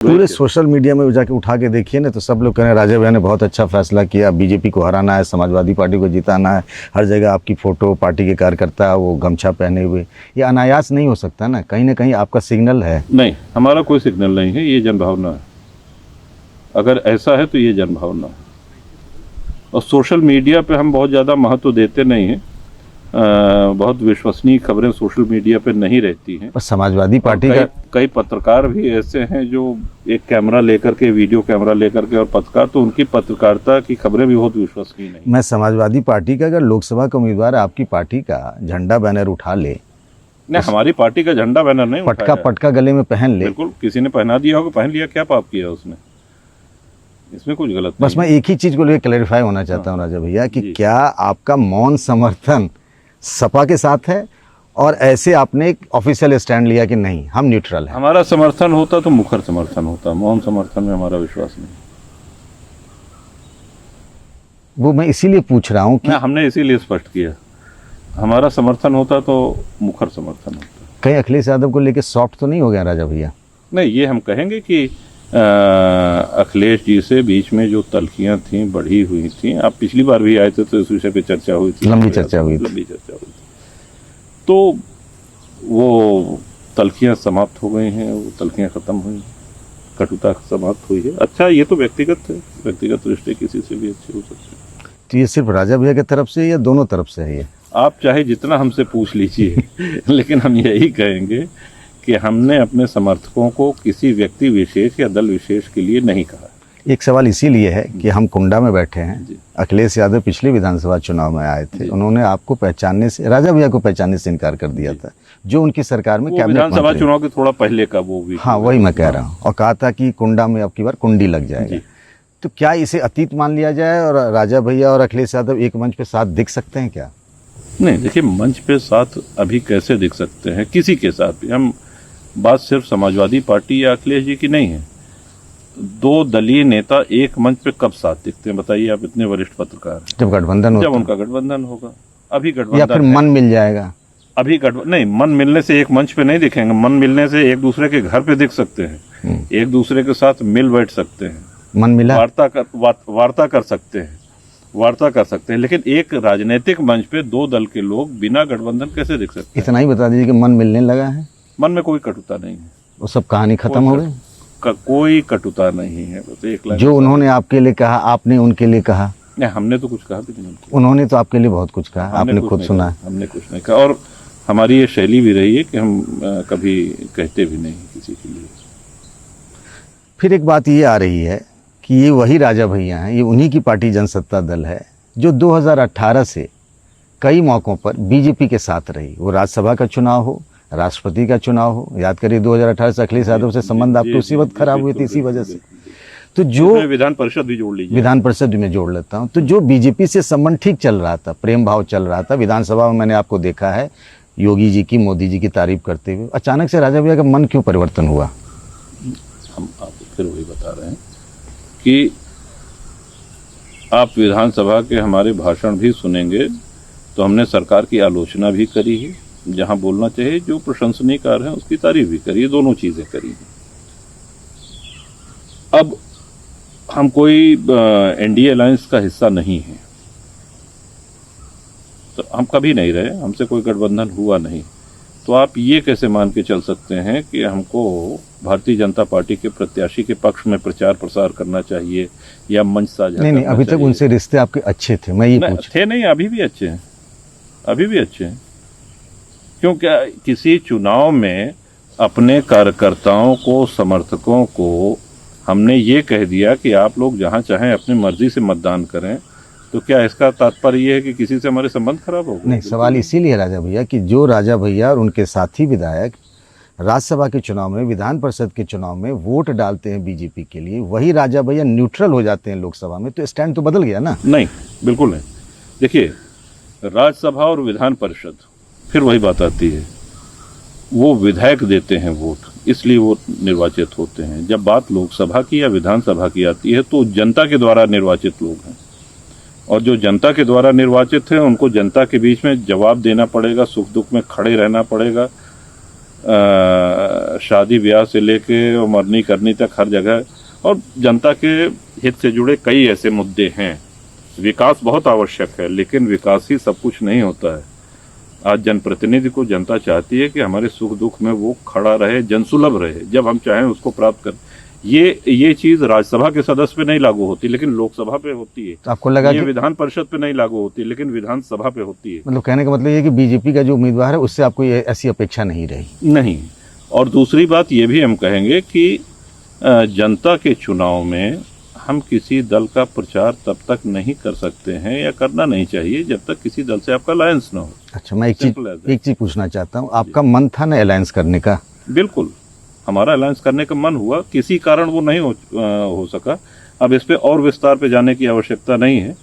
पूरे social media में जाके उठा के देखिए ना, तो सब लोग कह रहे हैं राजा भैया ने बहुत अच्छा फैसला किया, बीजेपी को हराना है, समाजवादी पार्टी को जिताना है। हर जगह आपकी फ़ोटो पार्टी के कार्यकर्ता वो गमछा पहने हुए, ये अनायास नहीं हो सकता ना कहीं आपका सिग्नल है। नहीं, हमारा कोई सिग्नल नहीं है, ये जनभावना है। अगर ऐसा है तो ये जनभावना है। और सोशल मीडिया पे हम बहुत ज़्यादा महत्व देते नहीं हैं। बहुत विश्वसनीय खबरें सोशल मीडिया पे नहीं रहती हैं। पर समाजवादी पार्टी का कई पत्रकार भी ऐसे हैं जो एक कैमरा लेकर के, वीडियो कैमरा लेकर के, और पत्रकार तो उनकी पत्रकारिता की खबरें भी बहुत विश्वसनीय नहीं। मैं समाजवादी पार्टी का अगर लोकसभा का उम्मीदवार आपकी पार्टी का झंडा बैनर उठा ले, नहीं, हमारी पार्टी का झंडा बैनर नहीं उठाया है। पटका गले में पहन ले, बिल्कुल, किसी ने पहना दिया होगा, पहन लिया, क्या पाप किया उसने, इसमें कुछ गलत बस मैं एक ही चीज को लेकर क्लैरिफाई होना चाहता हूँ राजा भैया कि क्या आपका मौन समर्थन सपा के साथ है, और ऐसे आपने एक ऑफिशियल स्टैंड लिया कि नहीं हम न्यूट्रल हैं? हमारा समर्थन होता तो मुखर समर्थन होता, मौन समर्थन में हमारा विश्वास नहीं। वो मैं इसीलिए पूछ रहा हूँ कि हमने इसीलिए स्पष्ट किया, हमारा समर्थन होता तो मुखर समर्थन होता। कहीं अखिलेश यादव को लेकर सॉफ्ट तो नहीं हो गया राजा भैया? नहीं, ये हम कहेंगे कि अखिलेश जी से बीच में जो तल्खियां थी बढ़ी हुई थी, आप पिछली बार भी आए थे तो इस विषय पे चर्चा हुई थी, लंबी चर्चा हुई थी, तो वो तल्खियां समाप्त हो गई हैं, वो तल्खियां खत्म हुई, कटुता समाप्त हुई है। अच्छा, ये तो व्यक्तिगत है, व्यक्तिगत रिश्ते किसी से भी अच्छे हो सकते हैं। तो ये सिर्फ राजा भैया की तरफ से या दोनों तरफ से है? ये आप चाहे जितना हमसे पूछ लीजिए लेकिन हम यही कहेंगे कि हमने अपने समर्थकों को किसी व्यक्ति विशेष या दल विशेष के लिए नहीं कहा। एक सवाल इसीलिए है कि हम कुंडा में बैठे हैं, अखिलेश यादव पिछले विधानसभा चुनाव में आए थे, उन्होंने आपको पहचानने से, राजा भैया को पहचानने से इनकार कर दिया था, जो उनकी सरकार में कैबिनेट विधानसभा चुनाव के थोड़ा पहले का वो भी। हाँ, वही मैं कह रहा हूँ, और कहा था कि कुंडा में अब की बार कुंडी लग जाएगा। तो क्या इसे अतीत मान लिया जाए और राजा भैया और अखिलेश यादव एक मंच पे साथ दिख सकते हैं क्या? नहीं, देखिए, मंच पे साथ अभी कैसे दिख सकते हैं किसी के साथ भी। हम बात सिर्फ समाजवादी पार्टी या अखिलेश जी की नहीं है, दो दलीय नेता एक मंच पे कब साथ दिखते हैं बताइए आप, इतने वरिष्ठ पत्रकार। जब गठबंधन होगा, जब उनका गठबंधन होगा, अभी गठबंधन, या फिर मन मिल जाएगा। अभी नहीं, मन मिलने से एक मंच पे नहीं दिखेंगे, मन मिलने से एक दूसरे के घर पे दिख सकते हैं, एक दूसरे के साथ मिल बैठ सकते हैं, मन मिला, वार्ता कर सकते हैं, लेकिन एक राजनीतिक मंच पे दो दल के लोग बिना गठबंधन कैसे दिख सकते हैं? इतना ही बता दीजिए कि मन मिलने लगा है, मन में कोई कटुता नहीं है, वो सब कहानी खत्म हो गई, कोई कटुता नहीं है, बस एक लाइन। जो उन्होंने आपके लिए कहा आपने उनके लिए कहा? नहीं, हमने तो कुछ कहा भी नहीं, उन्होंने तो आपके लिए बहुत कुछ कहा, आपने खुद सुना है। हमने कुछ नहीं कहा, और हमारी ये शैली भी रही है कि हम कभी कहते भी नहीं किसी के लिए। फिर एक बात ये आ रही है कि ये वही राजा भैया हैं, ये उन्हीं की पार्टी जनसत्ता दल है जो 2018 से कई मौकों पर बीजेपी के साथ रही, वो राज्यसभा का चुनाव हो, राष्ट्रपति का चुनाव हो। याद करिए 2018 से अखिलेश यादव से संबंध आपके उसी वक्त खराब हुए थे इसी वजह से। तो जो विधान परिषद भी जोड़ लीजिए, विधान परिषद में जोड़ लेता हूँ, तो जो बीजेपी से संबंध ठीक चल रहा था, प्रेम भाव चल रहा था, विधानसभा में मैंने आपको देखा है योगी जी की, मोदी जी की तारीफ करते हुए, अचानक से राजा भैया का मन क्यों परिवर्तन हुआ? हम आपको फिर वही बता रहे हैं कि आप विधानसभा के हमारे भाषण भी सुनेंगे तो हमने सरकार की आलोचना भी करी है, जहां बोलना चाहिए, जो प्रशंसनीय कार्य है उसकी तारीफ भी करी है, दोनों चीजें करी है। अब हम कोई एनडीए अलायंस का हिस्सा नहीं है, तो हम कभी नहीं रहे, हमसे कोई गठबंधन हुआ नहीं, तो आप ये कैसे मान के चल सकते हैं कि हमको भारतीय जनता पार्टी के प्रत्याशी के पक्ष में प्रचार प्रसार करना चाहिए या मंच साझा? नहीं, अभी तक उनसे रिश्ते आपके अच्छे थे, मैं ये पूछ थे नहीं, अभी भी अच्छे हैं, अभी भी अच्छे हैं। क्योंकि किसी चुनाव में अपने कार्यकर्ताओं को, समर्थकों को हमने ये कह दिया कि आप लोग जहां चाहें अपनी मर्जी से मतदान करें, तो क्या इसका तात्पर्य ये है कि किसी से हमारे संबंध खराब हो गए? नहीं, सवाल इसीलिए राजा भैया कि जो राजा भैया और उनके साथी विधायक राज्यसभा के चुनाव में, विधान परिषद के चुनाव में वोट डालते हैं बीजेपी के लिए, वही राजा भैया न्यूट्रल हो जाते हैं लोकसभा में, तो स्टैंड तो बदल गया ना? नहीं, बिल्कुल नहीं। देखिए, राज्यसभा और विधान परिषद, फिर वही बात आती है, वो विधायक देते हैं वोट, इसलिए वो निर्वाचित होते हैं। जब बात लोकसभा की या विधानसभा की आती है तो जनता के द्वारा निर्वाचित लोग हैं, और जो जनता के द्वारा निर्वाचित हैं उनको जनता के बीच में जवाब देना पड़ेगा, सुख दुख में खड़े रहना पड़ेगा, शादी ब्याह से लेके और मरनी करनी तक हर जगह, और जनता के हित से जुड़े कई ऐसे मुद्दे हैं। विकास बहुत आवश्यक है, लेकिन विकास ही सब कुछ नहीं होता है। आज जनप्रतिनिधि को जनता चाहती है कि हमारे सुख दुख में वो खड़ा रहे, जनसुलभ रहे, जब हम चाहें उसको प्राप्त कर। ये चीज राज्यसभा के सदस्य पे नहीं लागू होती, लेकिन लोकसभा पे होती है। तो आपको लगा ये कि विधान परिषद पे नहीं लागू होती, लेकिन विधानसभा पे होती है। मतलब कहने का मतलब ये कि बीजेपी का जो उम्मीदवार है उससे आपको ये ऐसी अपेक्षा नहीं रही? नहीं। और दूसरी बात ये भी हम कहेंगे कि जनता के चुनाव में हम किसी दल का प्रचार तब तक नहीं कर सकते हैं या करना नहीं चाहिए जब तक किसी दल से आपका अलायंस ना हो। अच्छा, मैं एक Simple चीज पूछना चाहता हूँ, आपका मन था ना अलायंस करने का? बिल्कुल, हमारा अलायंस करने का मन हुआ, किसी कारण वो नहीं हो सका। अब इस पे और विस्तार पे जाने की आवश्यकता नहीं है।